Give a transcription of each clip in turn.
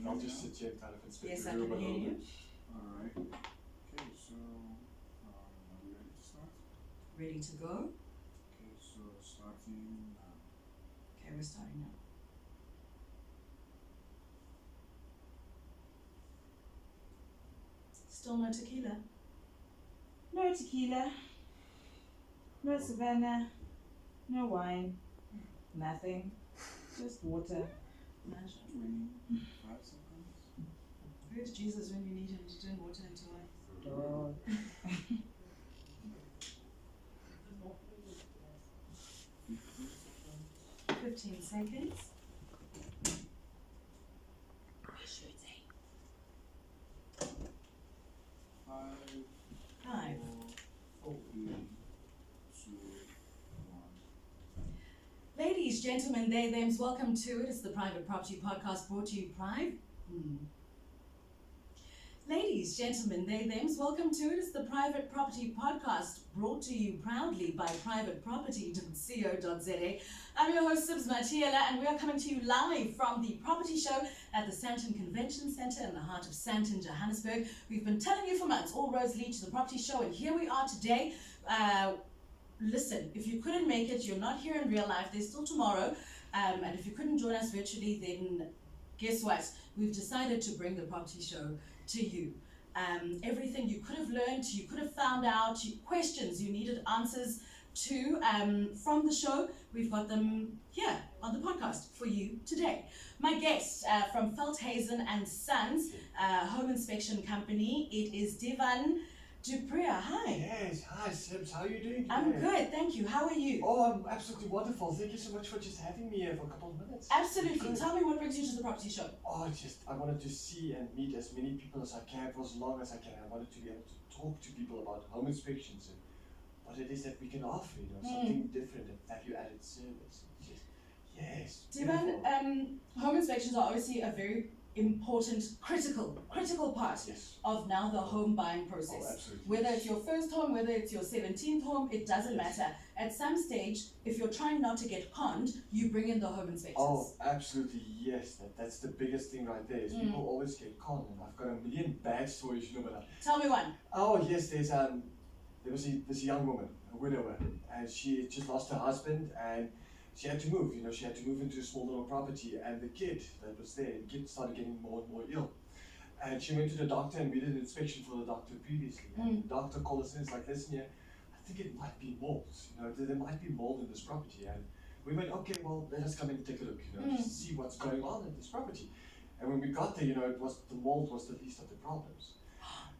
I'll just sit here and kind of inspect Yes, the I room can a hear little you. bit. Alright. Okay, so are we ready to start? Ready to go? Okay, so starting now. Okay, we're starting now. Still no tequila? No tequila, no Savannah, no wine, nothing, just water. Masha. 25 seconds. Where's Jesus when you need him to turn water into wine? Oh. 15 seconds. 5, 5. 4, 3, 2, 1. Ladies, gentlemen, they, thems, welcome to it. It's the Private Property Podcast brought to you Ladies, gentlemen, they, thems, welcome to it. It's the Private Property Podcast brought to you proudly by privateproperty.co.za. I'm your host, Sibs Matiela, and we are coming to you live from the property show at the Sandton Convention Centre in the heart of Sandton, Johannesburg. We've been telling you for months, all roads lead to the property show, and here we are today. Listen, if you couldn't make it, you're not here in real life, there's still tomorrow. And if you couldn't join us virtually, then guess what? We've decided to bring the property show to you. Everything you could have learned, you could have found out, questions you needed answers to from the show, we've got them here on the podcast for you today. My guest from Veldhuizen and Sons Home Inspection Company, it is Divan Dupriya. Hi. Yes, hi Sibs, how are you doing today? I'm good, thank you. How are you? Oh, I'm absolutely wonderful. Thank you so much for just having me here for a couple of minutes. Absolutely. Good. Tell me what brings you to the property show. Oh, I wanted to see and meet as many people as I can for as long as I can. I wanted to be able to talk to people about home inspections and what it is that we can offer, something different, a value-added service. Yes. Divan, beautiful. home inspections are obviously a very important, critical part Yes. of now the home buying process. Oh, absolutely. Whether it's your first home, whether it's your 17th home, it doesn't Yes. matter. At some stage, if you're trying not to get conned, you bring in the home inspectors. Oh, absolutely, yes. That's the biggest thing right there. Is people always get conned, and I've got a million bad stories, but Tell me one. oh yes, there was this young woman, a widower, and she just lost her husband, and she had to move. She had to move into a small little property, and the kid that was there, the kid started getting more and more ill. And she went to the doctor, and we did an inspection for the doctor previously. And the doctor called us in. It's like, listen here, I think it might be mold. There might be mold in this property. And we went, okay, well, let us come in and take a look. Just see what's going on in this property. And when we got there, the mold was the least of the problems,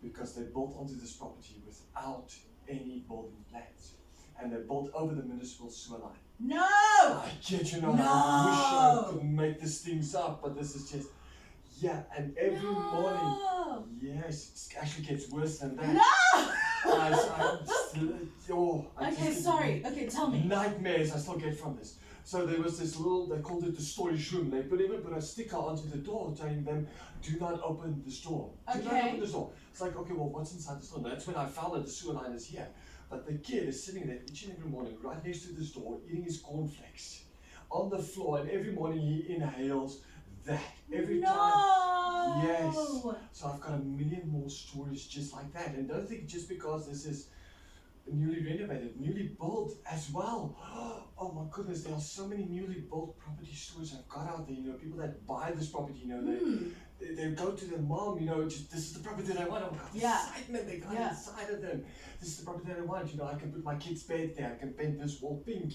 because they built onto this property without any building plans, and they built over the municipal sewer line. No! I kid you not. No! I wish I could make these things up, but this is just, and every morning, yes, it actually gets worse than that. No! Okay, sorry. Okay, tell me. Nightmares I still get from this. So there was this they called it the storage room. They put a sticker onto the door telling them, do not open this door. Do not Okay. open this door. It's like, okay, well, what's inside this door? And that's when I found that the sewer line is here. But the kid is sitting there each and every morning right next to this door, eating his cornflakes on the floor, and every morning he inhales that. Every time. Yes. So I've got a million more stories just like that. And don't think just because this is newly renovated, newly built as well. Oh my goodness, there are so many newly built property stories I've got out there. People that buy this property, they go to their mom, this is the property that I want. Oh my God, the excitement they got inside of them. This is the property that I want. I can put my kid's bed there. I can paint this wall pink.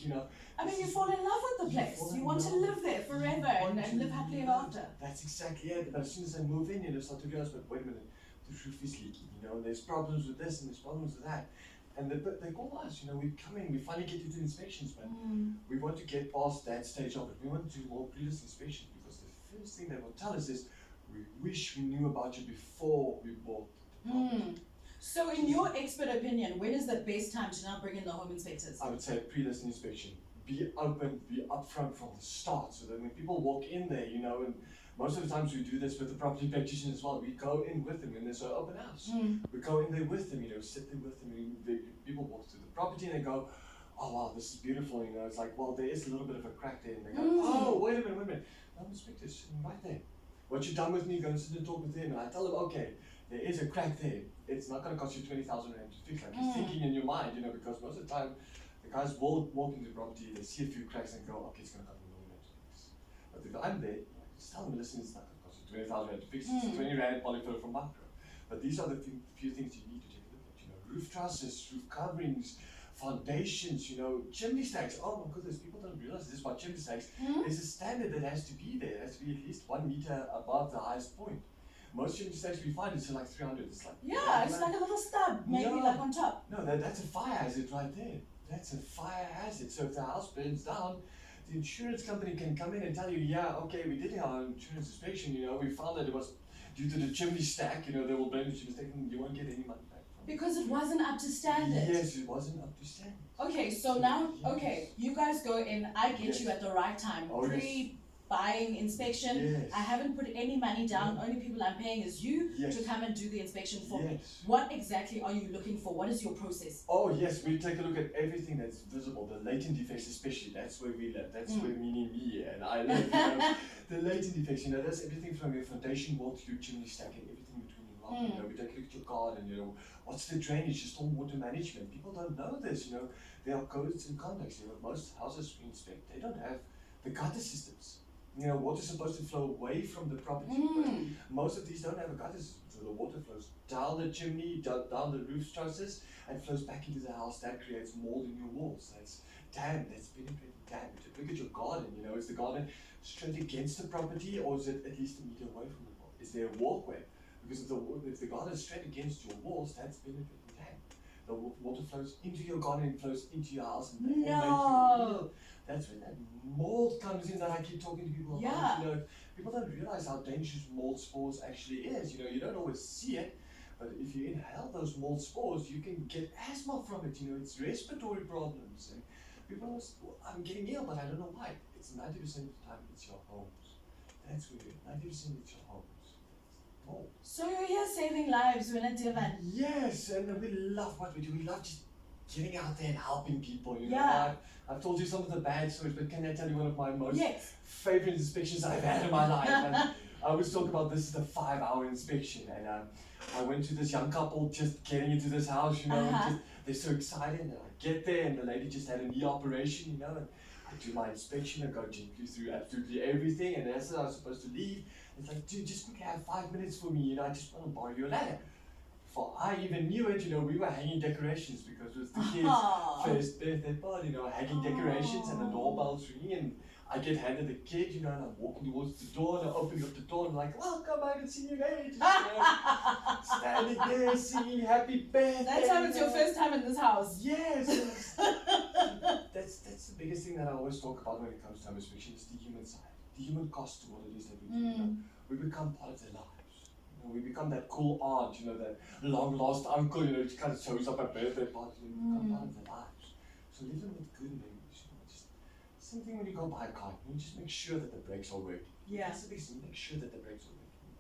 I mean, you fall in love with the place. You want to live there forever and live happily ever after. That's exactly it. But as soon as I move in, they start to realize, but wait a minute, the roof is leaking. There's problems with this and there's problems with that. And they call us, we come in, we finally get to do inspections, but we want to get past that stage of it. We want to do more previous inspections, because the first thing they will tell us is, we wish we knew about you before we bought the property. So in your expert opinion, when is the best time to now bring in the home inspectors? I would say pre-listing inspection. Be open, be upfront from the start, so that when people walk in there, and most of the times we do this with the property practitioner as well. We go in with them, and there's an open house. We go in there with them, sit there with them. People walk through the property and they go, oh wow, this is beautiful. It's like, well, there is a little bit of a crack there, and they go, oh, wait a minute. Home inspector's sitting right there. Once you're done with me, go and sit and talk with them. And I tell them, okay, there is a crack there. It's not going to cost you 20,000 rand to fix. Like you're thinking in your mind, because most of the time, the guys will walk into the property, they see a few cracks and go, okay, it's going to cost me 1 million rand to fix. But if I'm there, just tell them, listen, it's not going to cost you 20,000 rand to fix. It's 20 rand polyfiller from Macro. But these are the few things you need to take a look at. Roof trusses, roof coverings, foundations, chimney stacks. Oh my goodness, people don't realize this about chimney stacks. There's a standard that has to be there. It has to be at least 1 meter above the highest point. Most chimney stacks we find is like 300. It's like it's like a little stub, maybe like on top. No, that's a fire hazard right there. That's a fire hazard. So if the house burns down, the insurance company can come in and tell you, yeah, okay, we did our insurance inspection. We found that it was due to the chimney stack. They will blame the chimney stack, and you won't get any money back. Because it wasn't up to standard. Yes, it wasn't up to standard. Okay, so now, you guys go in, I get you at the right time. Pre-buying inspection. Yes. I haven't put any money down, only people I'm paying is you Yes. to come and do the inspection for me. Yes. What exactly are you looking for? What is your process? Oh yes, we take a look at everything that's visible, the latent defects especially. That's where we live. That's where me and I live. The latent defects, that's everything from your foundation wall to your chimney stack and everything between your rock. We take a look at your garden. What's the drainage, the stormwater management? People don't know this. There are codes and contexts. Most houses we inspect, they don't have the gutter systems. Water's supposed to flow away from the property. But most of these don't have a gutter system. So the water flows down the chimney, down the roof trusses, and flows back into the house. That creates mold in your walls. That's that's penetrating damp. If you look at your garden, is the garden straight against the property, or is it at least a meter away from the wall? Is there a walkway? Because if the garden is straight against your walls, that's penetrating damp. The water flows into your garden and flows into your house, and that will make you ill. That's when that mold comes in that I keep talking to people about. People don't realize how dangerous mold spores actually is. You don't always see it, but if you inhale those mold spores, you can get asthma from it. It's respiratory problems, and people always, I'm getting ill, but I don't know why. It's 90% of the time it's your homes. That's where 90% it's your homes. Mold. So you're here saving lives, we're not doing that. Yes, and we love what we do. We love just getting out there and helping people. I've told you some of the bad stories, but can I tell you one of my most favorite inspections I've had in my life? And I always talk about this is a 5-hour inspection, and I went to this young couple just getting into this house, just, they're so excited, and I get there, and the lady just had a knee operation, and I do my inspection, I go gently through absolutely everything, and as I was supposed to leave, it's like, dude, just quickly have 5 minutes for me, I just want to borrow your ladder. Before I even knew it, we were hanging decorations because it was the kids' first birthday party, hanging decorations and the doorbell's ringing, and I get handed the kid, and I'm walking towards the door, and I open up the door, and I'm like, welcome, I haven't seen you in ages, standing there singing happy birthday. That time it's your first time in this house. Yes. That's the biggest thing that I always talk about when it comes to home inspection is the human side, the human cost to what it is that we do. We become part of their lives. We become that cool aunt, that long lost uncle, who kind of shows up at birthday parties, and we become part of their lives. So live them with good memories, just something when you go buy a car, just make sure that the brakes are working. Yeah. That's the big thing, make sure that the brakes are working.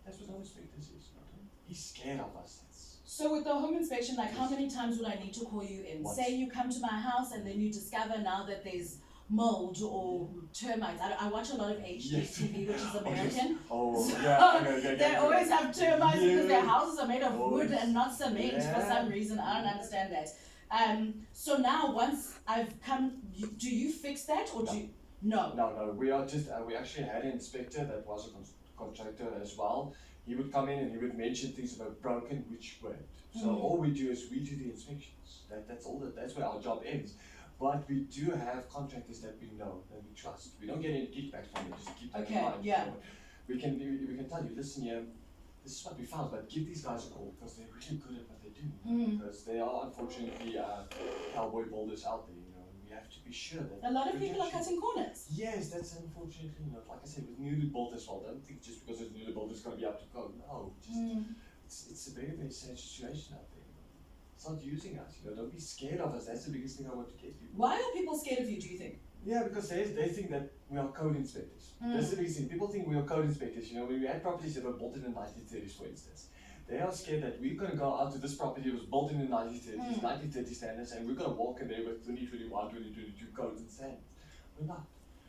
That's what home inspectors is, don't be scared of us. So with the home inspection, how many times would I need to call you in? Once. Say you come to my house and then you discover now that there's mold or termites. I watch a lot of HGTV, which is American. They always have termites because their houses are made of wood and not cement for some reason. I don't understand that. So now once I've come, do you fix that or do you? No. No. We are just we actually had an inspector that was a contractor as well. He would come in and he would mention things about broken which weren't. So all we do is we do the inspections. That's all. That's where our job ends. But we do have contractors that we know, that we trust. We don't get any kickbacks from them, just keep that in mind. Yeah. So we can tell you, listen here, this is what we found, but give these guys a call because they're really good at what they do. Because they are unfortunately cowboy builders out there, We have to be sure that a lot of people are cutting corners. Yes, that's unfortunately like I said, with newly built as well. Don't think just because it's newly built it's going to be up to code. No, it's a very, very sad situation out there. It's not using us, don't be scared of us. That's the biggest thing I want to get people. Why are people scared of you, do you think? Yeah, because they think that we are code inspectors. That's the biggest thing. People think we are code inspectors. When we had properties that were built in the 1930s, for instance, they are scared that we're going to go out to this property that was built in the 1930s, 1930 standards, and we're going to walk in there with 2021, 2022 codes and standards. We're not.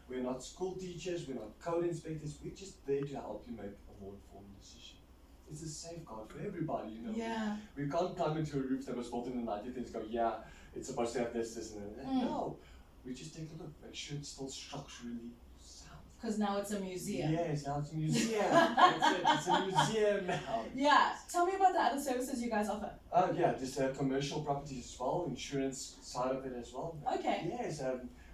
We're not school teachers, we're not code inspectors, we're just there to help you make a more informed decision. It's a safeguard for everybody, you know. Yeah. We can't climb into a roof that was built in the 19th and go, yeah, it's supposed to have this, and that. No. We just take a look, make sure it's still structurally sound. Because now it's a museum. Yes, now it's a museum. That's it, it's a museum now. Yeah. Tell me about the other services you guys offer. Yeah, just commercial properties as well, insurance side of it as well. Okay. Yes,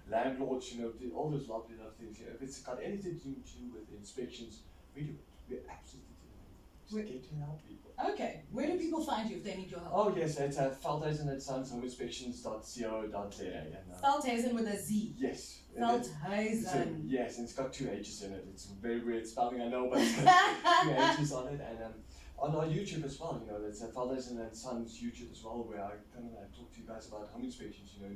landlords, you know, all those lovely things. You know, if it's got anything to do with inspections, we do it. We're absolutely doing it. Just get to help people. Okay. Where do people find you if they need your help? Oh yes, it's Veldhuizen and Sons homeinspections.co.za and Veldhuizen with a Z. yes. And so, Veldhuizen. yes, and it's got 2 H's in it. It's a very weird spelling, I know, but it's got 2 H's on it. And on our YouTube as well, you know, there's Veldhuizen and Sons YouTube as well, where I kind of talk to you guys about home inspections. You know,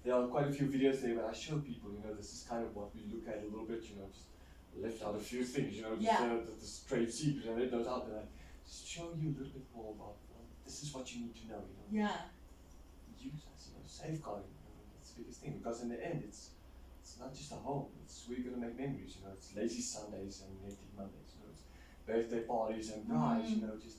there are quite a few videos there where I show people, you know, this is kind of what we look at a little bit, you know, just left out a few things, you know, just the trade secrets and let those out, and I just show you a little bit more about, well, this is what you need to know, you know. Yeah. Use us, you know, safeguarding, you know, that's the biggest thing, because in the end, it's not just a home, it's where you're going to make memories, you know, it's lazy Sundays and hectic Mondays, you know, it's birthday parties and brides, you know, just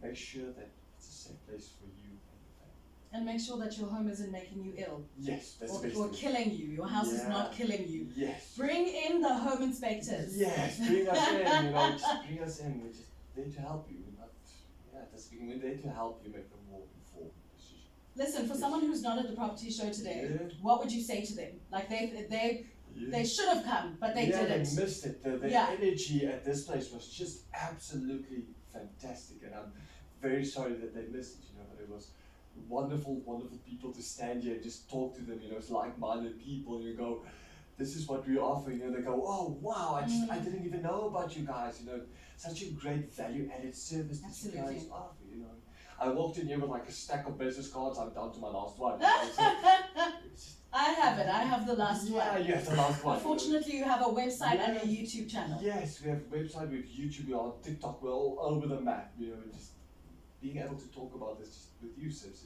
make sure that it's a safe place for you and your family. And make sure that your home isn't making you ill. Yes, that's Or, the best or thing. killing you. Your house is not killing you. Yes. Bring in the home inspectors. Yes, bring us in, you know, just bring us in. We're just there to help you. We're not, that's the thing. We're there to help you make a more informed decision. Listen, for someone who's not at the property show today, Yeah. what would you say to them? Like they should have come, but they didn't. They missed it. The energy at this place was just absolutely fantastic, and I'm very sorry that they missed it, you know, but it was wonderful, wonderful people to stand here and just talk to them, you know, it's like-minded people, you go, this is what we offer, you know, they go, oh wow, I didn't even know about you guys, you know, such a great value-added service that you guys offer, you know. I walked in here with like a stack of business cards, I'm down to my last one. You know, so it's just, I have it. I have the last one. Yeah, you have the last one. Unfortunately, you have a website and a YouTube channel. Yes, we have a website, we have YouTube, we're on TikTok, we're all over the map, you know, just being able to talk about this just with you, sis,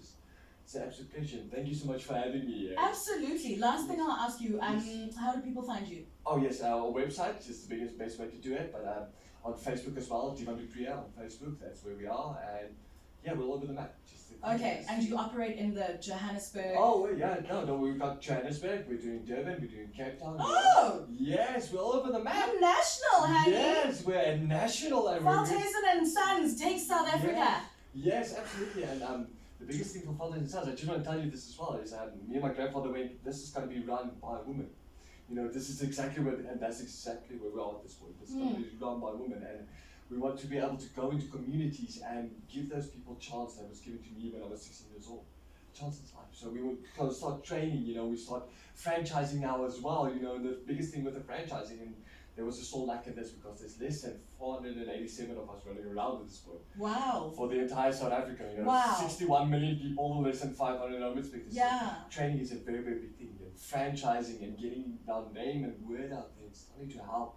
it's an absolute pleasure. Thank you so much for having me here. Absolutely. Last thing I'll ask you, how do people find you? Oh yes, our website is the best way to do it, but on Facebook as well, Divan du Priya on Facebook, that's where we are, and yeah, we're all over the map. Okay, and you operate in the Johannesburg. Oh well, yeah, no, we've got Johannesburg, we're doing Durban, we're doing Cape Town. Oh! Yes, we're all over the map. You're national, honey. Yes, we're a national. Veldhuizen and Sons take South Africa. Yes, absolutely, and the biggest thing for Veldhuizen and Sons, I just want to tell you this as well, is me and my grandfather went, this is going to be run by a woman. You know, this is exactly where, and that's exactly where we are at this point. This is going to be run by women, and we want to be able to go into communities and give those people a chance that was given to me when I was 16 years old. Chance in life. So we would kind of start training, you know, we start franchising now as well, you know, and the biggest thing with the franchising, and there was a sole lack of this because there's less than 487 of us running around at this point. Wow. For the entire South Africa, you know, wow. 61 million people, less than 500 home inspectors. Yeah. So training is a very, very big thing. And franchising and getting our name and word out there, it's starting to help.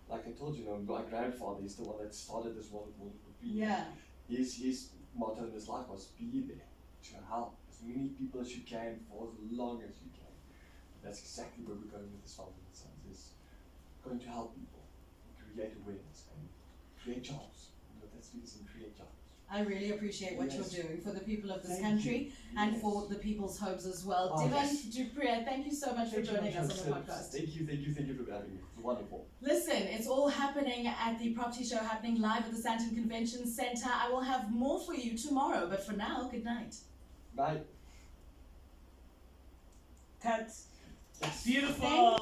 Like I told you, my grandfather is the one that started this wonderful thing. Yeah. His motto in his life was be there to help as many people as you can for as long as you can. That's exactly where we're going with this Veldhuizen and Sons, is going to help people, create awareness and create jobs. You know, that's the reason, create jobs. I really appreciate what you're doing for the people of this country and yes. for the people's homes as well. Oh, Divan yes. du Priya, thank you so much for joining us on the podcast. Thank you for having me. It's wonderful. Listen, it's all happening at the property show, happening live at the Sandton Convention Centre. I will have more for you tomorrow, but for now, good night. Bye. Cut. Yes. Beautiful.